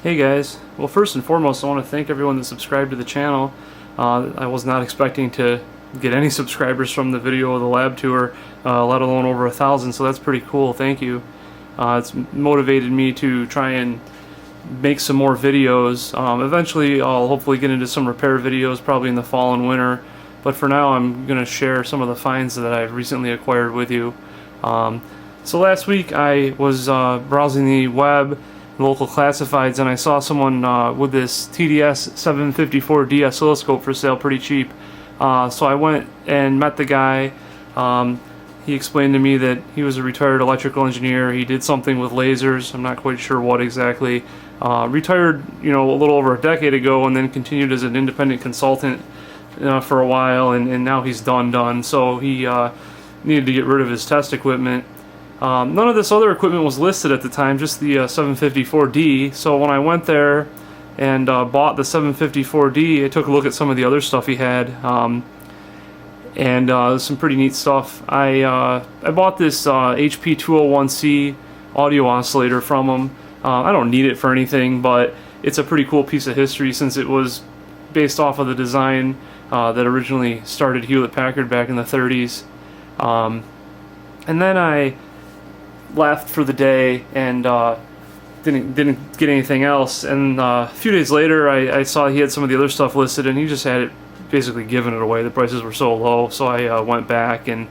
Hey guys, well first and foremost I want to thank everyone that subscribed to the channel. I was not expecting to get any subscribers from the video of the lab tour, let alone over 1,000, so that's pretty cool, thank you. It's motivated me to try and make some more videos. Eventually I'll hopefully get into some repair videos probably in the fall and winter, but for now I'm going to share some of the finds that I've recently acquired with you. So last week I was browsing the web, local classifieds, and I saw someone with this TDS 754D oscilloscope for sale pretty cheap. So I went and met the guy. He explained to me that he was a retired electrical engineer. He did something with lasers. I'm not quite sure what exactly. Retired, a little over a decade ago, and then continued as an independent consultant for a while, and now he's done. So he needed to get rid of his test equipment. None of this other equipment was listed at the time, just the 754D. So when I went there and bought the 754D, I took a look at some of the other stuff he had, and some pretty neat stuff. I bought this HP 201C audio oscillator from him. I don't need it for anything, but it's a pretty cool piece of history since it was based off of the design that originally started Hewlett-Packard back in the 30s. And then I left for the day and didn't get anything else, and a few days later I saw he had some of the other stuff listed, and he just had it basically given it away. The prices were so low, so I went back and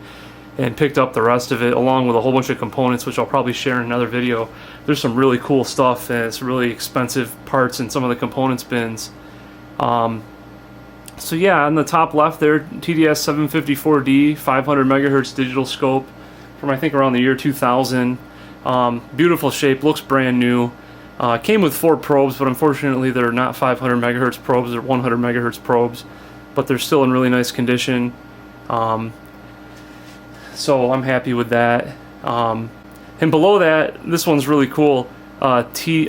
picked up the rest of it along with a whole bunch of components, which I'll probably share in another video. There's some really cool stuff, and it's really expensive parts in some of the components bins. So yeah, on the top left there, TDS 754D 500 megahertz digital scope from I think around the year 2000. Beautiful shape, looks brand new. Came with 4 probes, but unfortunately they're not 500 megahertz probes, they're 100 megahertz probes, but they're still in really nice condition. So I'm happy with that. And below that, this one's really cool. It's an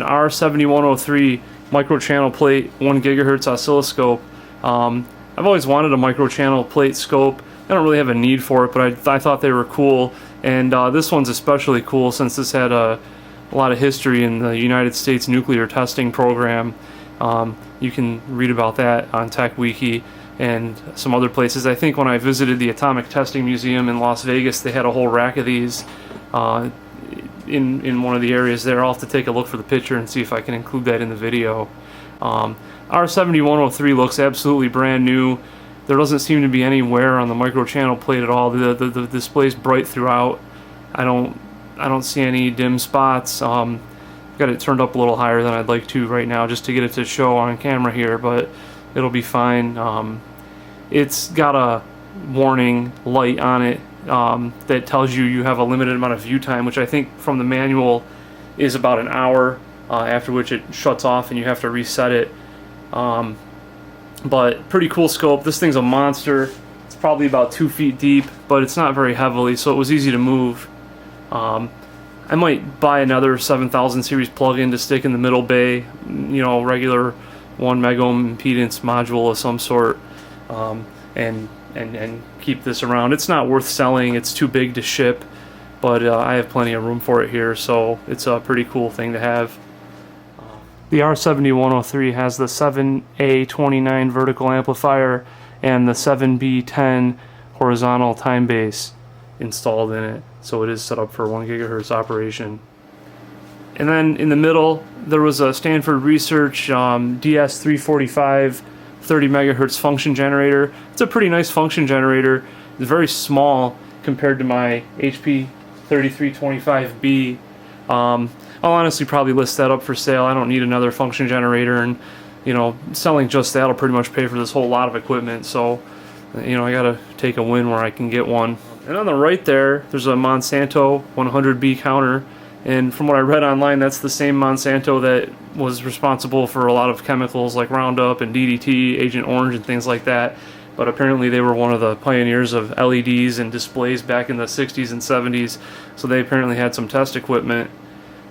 R7103 microchannel plate 1 gigahertz oscilloscope. I've always wanted a microchannel plate scope. I don't really have a need for it, but I thought they were cool, and this one's especially cool since this had a lot of history in the United States nuclear testing program. You can read about that on TechWiki and some other places. I think when I visited the Atomic Testing Museum in Las Vegas, they had a whole rack of these in one of the areas there. I'll have to take a look for the picture and see if I can include that in the video. R7103 looks absolutely brand new. There doesn't seem to be any wear on the microchannel plate at all. The display's bright throughout. I don't see any dim spots. Got it turned up a little higher than I'd like to right now just to get it to show on camera here, but it'll be fine. It's got a warning light on it that tells you have a limited amount of view time, which I think from the manual is about an hour, after which it shuts off and you have to reset it. But pretty cool scope. This thing's a monster. It's probably about 2 feet deep, but it's not very heavily, so it was easy to move. I might buy another 7000 series plug-in to stick in the middle bay, regular 1 megohm impedance module of some sort, and keep this around. It's not worth selling. It's too big to ship, but I have plenty of room for it here, so it's a pretty cool thing to have. The R7103 has the 7A29 vertical amplifier and the 7B10 horizontal time base installed in it, so it is set up for 1 gigahertz operation. And then in the middle there was a Stanford Research DS345 30 megahertz function generator. It's a pretty nice function generator. It's very small compared to my HP 3325B. I'll honestly probably list that up for sale. I don't need another function generator, and selling just that will pretty much pay for this whole lot of equipment, so I gotta take a win where I can get one. And on the right there's a Monsanto 100B counter, and from what I read online, that's the same Monsanto that was responsible for a lot of chemicals like Roundup and DDT, Agent Orange and things like that. But apparently they were one of the pioneers of LEDs and displays back in the 60s and 70s, so they apparently had some test equipment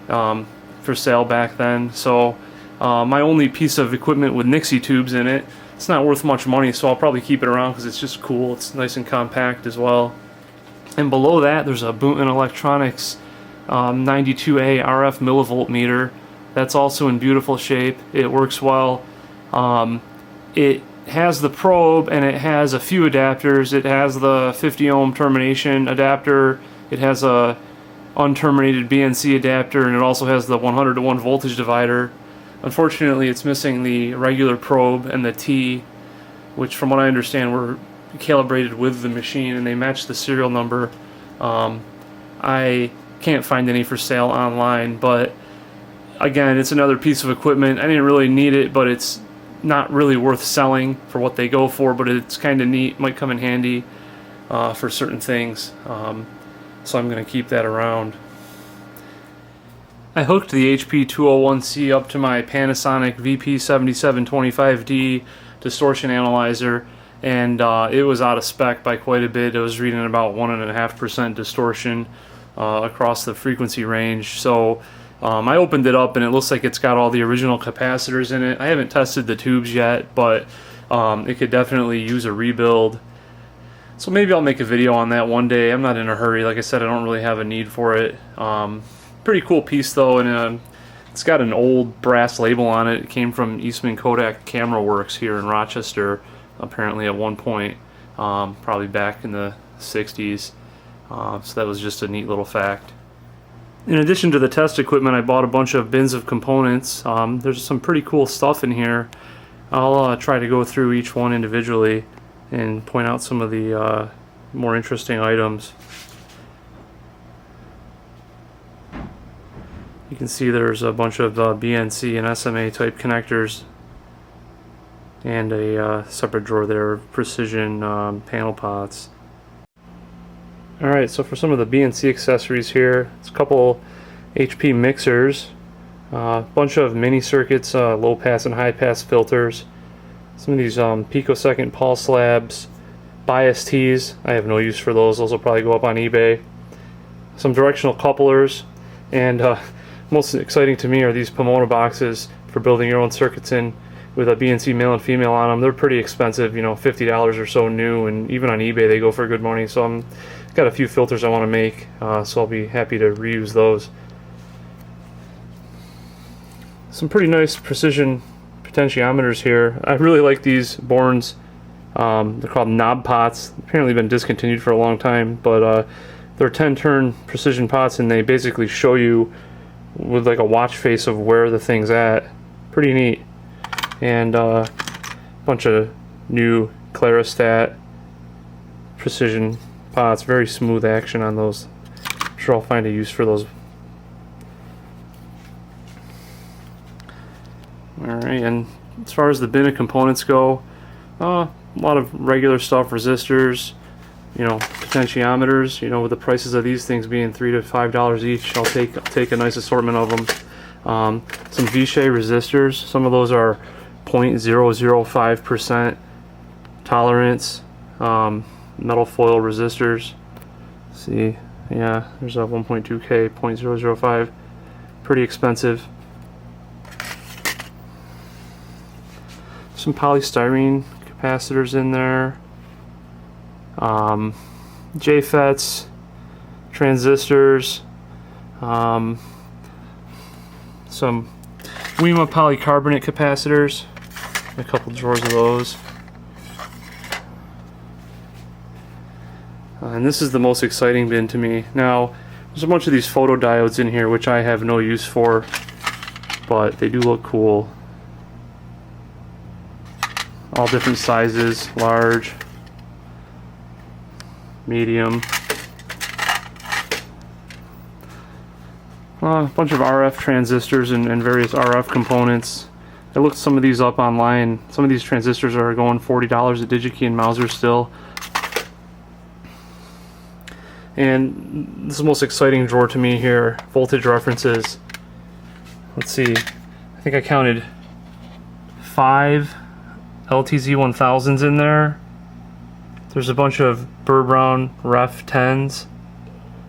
for sale back then. So my only piece of equipment with Nixie tubes in it, it's not worth much money, so I'll probably keep it around because it's just cool. It's nice and compact as well. And below that there's a Boonton Electronics 92A RF millivolt meter. That's also in beautiful shape. It works well. It has the probe and it has a few adapters. It has the 50 ohm termination adapter. It has a unterminated BNC adapter, and it also has the 100 to 1 voltage divider. Unfortunately, it's missing the regular probe and the T, which from what I understand were calibrated with the machine and they match the serial number. I can't find any for sale online, but again, it's another piece of equipment. I didn't really need it, but it's not really worth selling for what they go for, but it's kind of neat, might come in handy for certain things. So I'm going to keep that around. I hooked the HP 201C up to my Panasonic VP7725D distortion analyzer, and it was out of spec by quite a bit. It was reading about 1.5% distortion across the frequency range. So I opened it up and it looks like it's got all the original capacitors in it. I haven't tested the tubes yet, but it could definitely use a rebuild. So maybe I'll make a video on that one day. I'm not in a hurry. Like I said, I don't really have a need for it. Pretty cool piece though, and it's got an old brass label on it. It came from Eastman Kodak Camera Works here in Rochester, apparently at one point, probably back in the 60s. So that was just a neat little fact. In addition to the test equipment, I bought a bunch of bins of components. There's some pretty cool stuff in here. I'll try to go through each one individually and point out some of the more interesting items. You can see there's a bunch of BNC and SMA type connectors, and a separate drawer there of precision panel pots. Alright, so for some of the BNC accessories here, it's a couple HP mixers, a bunch of mini circuits, low pass and high pass filters, some of these picosecond pulse labs, bias tees. I have no use for those. Those will probably go up on eBay. Some directional couplers, and most exciting to me are these Pomona boxes for building your own circuits in with a BNC male and female on them. They're pretty expensive, you know, $50 or so new, and even on eBay they go for good money. So I'm got a few filters I want to make, so I'll be happy to reuse those. Some pretty nice precision potentiometers here. I really like these Borns. They're called knob pots. Apparently been discontinued for a long time, but they're 10-turn precision pots, and they basically show you with like a watch face of where the thing's at. Pretty neat. And a bunch of new Clarostat precision pots. Very smooth action on those. I'm sure I'll find a use for those. Alright, and as far as the bin of components go, a lot of regular stuff, resistors, you know, potentiometers. You know, with the prices of these things being $3 to $5 each, I'll take a nice assortment of them. Some Vishay resistors. Some of those are 0.005% tolerance metal foil resistors. See, yeah, there's a 1.2K 0.005. Pretty expensive. Some polystyrene capacitors in there. JFETs, transistors, some WEMA polycarbonate capacitors, a couple drawers of those. And this is the most exciting bin to me. Now, there's a bunch of these photodiodes in here which I have no use for, but they do look cool. All different sizes, large, medium. A bunch of RF transistors and various RF components. I looked some of these up online. Some of these transistors are going $40 at DigiKey and Mouser still. And this is the most exciting drawer to me here, voltage references. Let's see, I think I counted 5 LTZ1000s in there. There's a bunch of Burr Brown Ref 10s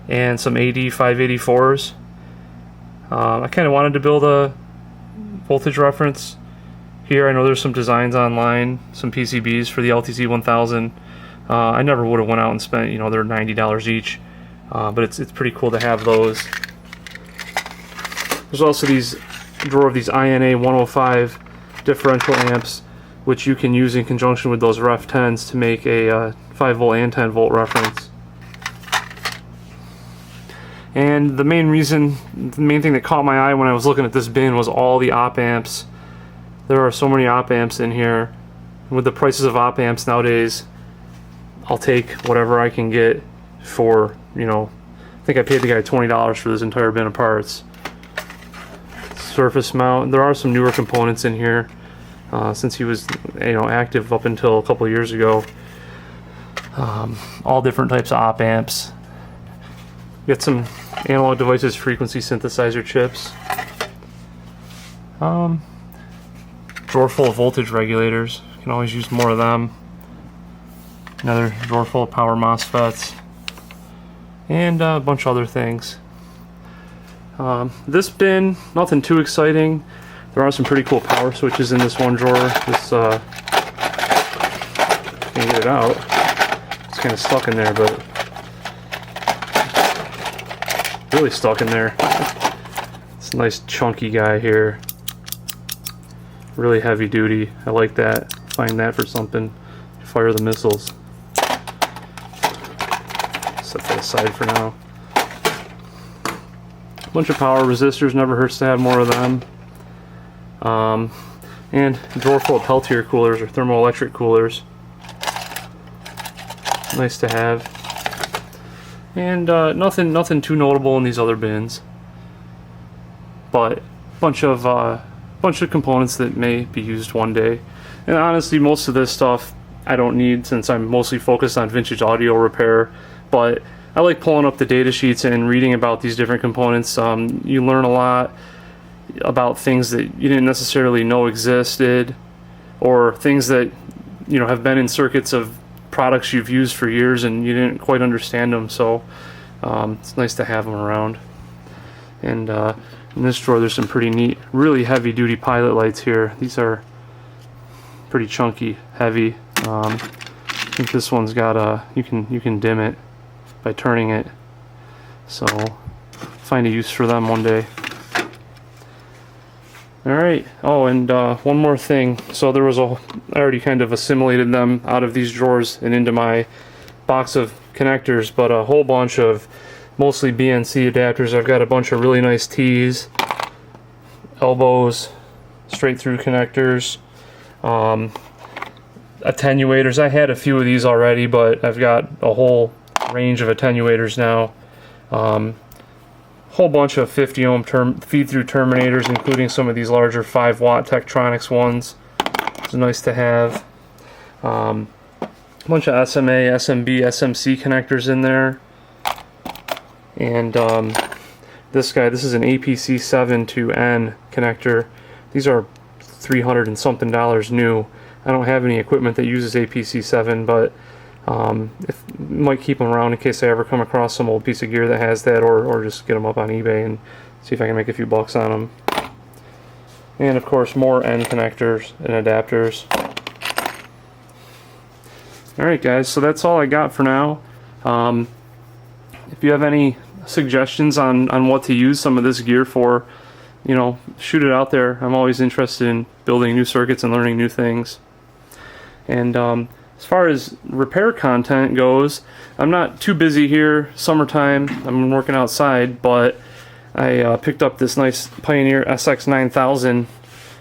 and some AD 584s. I kind of wanted to build a voltage reference here. I know there's some designs online, some PCBs for the LTZ 1000. I never would have went out and spent, you know, they're $90 each, but it's pretty cool to have those. There's also these drawer of these INA 105 differential amps, which you can use in conjunction with those Ref 10s to make a 5 volt and 10 volt reference. And the main thing that caught my eye when I was looking at this bin was all the op amps. There are so many op amps in here. With the prices of op amps nowadays, I'll take whatever I can get for, you know, I think I paid the guy $20 for this entire bin of parts. Surface mount. There are some newer components in here since he was, you know, active up until a couple of years ago. All different types of op amps. Get some Analog Devices frequency synthesizer chips. Drawer full of voltage regulators. You can always use more of them. Another drawer full of power MOSFETs. And a bunch of other things. This bin, nothing too exciting. There are some pretty cool power switches in this one drawer. This, can't get it out. It's kind of stuck in there, but really stuck in there. It's a nice chunky guy here. Really heavy duty. I like that. Find that for something. Fire the missiles. Set that aside for now. Bunch of power resistors, never hurts to have more of them. And a drawer full of Peltier coolers or thermoelectric coolers. Nice to have. And nothing too notable in these other bins, but bunch of components that may be used one day. And honestly, most of this stuff I don't need since I'm mostly focused on vintage audio repair. But I like pulling up the data sheets and reading about these different components. You learn a lot about things that you didn't necessarily know existed, or things that, you know, have been in circuits of products you've used for years and you didn't quite understand them. So it's nice to have them around. And in this drawer there's some pretty neat, really heavy duty pilot lights here. These are pretty chunky, heavy. I think this one's got a, you can dim it by turning it, so find a use for them one day. Alright, oh, and one more thing. So there was I already kind of assimilated them out of these drawers and into my box of connectors, but a whole bunch of mostly BNC adapters. I've got a bunch of really nice T's, elbows, straight through connectors, attenuators. I had a few of these already, but I've got a whole range of attenuators now. Whole bunch of 50 ohm feed-through terminators, including some of these larger 5 watt Tektronix ones. It's nice to have. A bunch of SMA, SMB, SMC connectors in there. And this is an APC 7 to N connector. These are $300 and something new. I don't have any equipment that uses APC 7, but might keep them around in case I ever come across some old piece of gear that has that, or just get them up on eBay and see if I can make a few bucks on them. And of course more N connectors and adapters. Alright guys, so that's all I got for now. If you have any suggestions on what to use some of this gear for, you know, shoot it out there. I'm always interested in building new circuits and learning new things. And as far as repair content goes, I'm not too busy here. Summertime, I'm working outside, but I picked up this nice Pioneer SX9000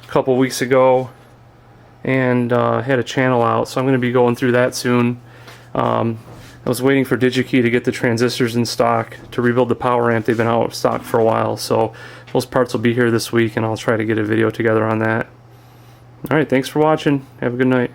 a couple weeks ago and had a channel out, so I'm going to be going through that soon. I was waiting for DigiKey to get the transistors in stock to rebuild the power amp. They've been out of stock for a while, so those parts will be here this week and I'll try to get a video together on that. Alright, thanks for watching. Have a good night.